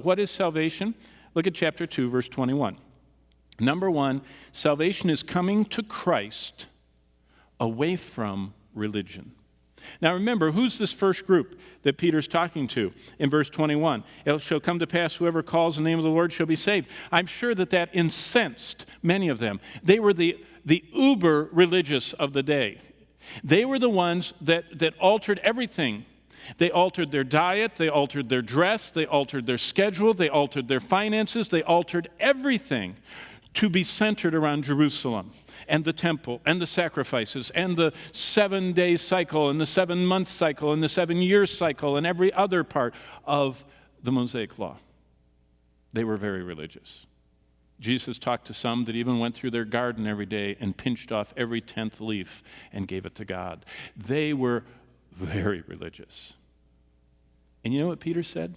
What is salvation? Look at chapter 2, verse 21. Number one, salvation is coming to Christ away from religion. Now remember, who's this first group that Peter's talking to in verse 21? It shall come to pass, whoever calls the name of the Lord shall be saved. I'm sure that incensed many of them. They were the uber religious of the day. They were the ones that altered everything. They altered their diet, they altered their dress, they altered their schedule, they altered their finances, they altered everything to be centered around Jerusalem and the temple and the sacrifices and the 7-day cycle and the 7-month cycle and the 7-year cycle and every other part of the Mosaic law. They were very religious. Jesus talked to some that even went through their garden every day and pinched off every 10th leaf and gave it to God. They were very religious. And you know what Peter said?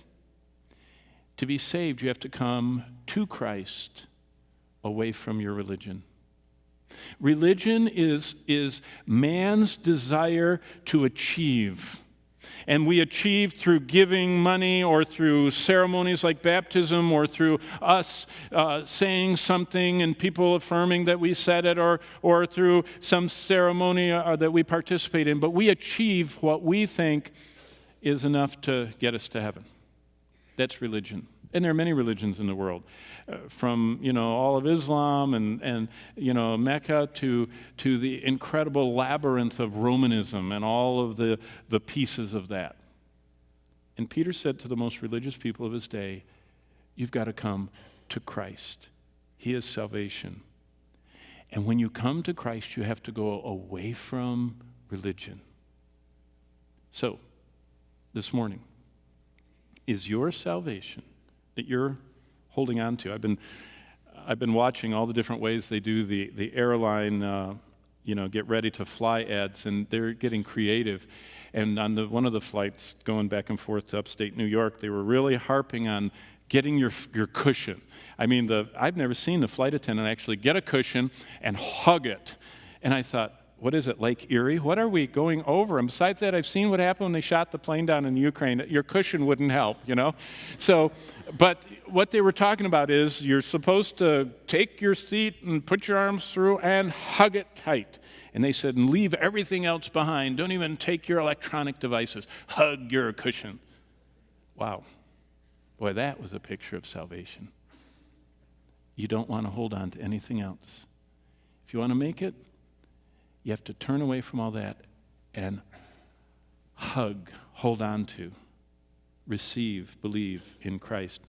To be saved, you have to come to Christ away from your religion. Religion is man's desire to achieve. And we achieve through giving money or through ceremonies like baptism or through us saying something and people affirming that we said it or through some ceremony that we participate in. But we achieve what we think is enough to get us to heaven. That's religion. And there are many religions in the world, from all of Islam and Mecca to the incredible labyrinth of Romanism and all of the pieces of that. And Peter said to the most religious people of his day, you've got to come to Christ. He is salvation. And when you come to Christ, you have to go away from religion. So, this morning, is your salvation that you're holding on to? I've been watching all the different ways they do the airline get ready to fly ads, and they're getting creative. And on one of the flights going back and forth to upstate New York, they were really harping on getting your cushion. I mean, I've never seen the flight attendant actually get a cushion and hug it. And I thought, what is it, Lake Erie? What are we going over? And besides that, I've seen what happened when they shot the plane down in Ukraine. Your cushion wouldn't help, So, but what they were talking about is you're supposed to take your seat and put your arms through and hug it tight. And they said, and leave everything else behind. Don't even take your electronic devices. Hug your cushion. Wow. Boy, that was a picture of salvation. You don't want to hold on to anything else. If you want to make it, you have to turn away from all that and hug, hold on to, receive, believe in Christ.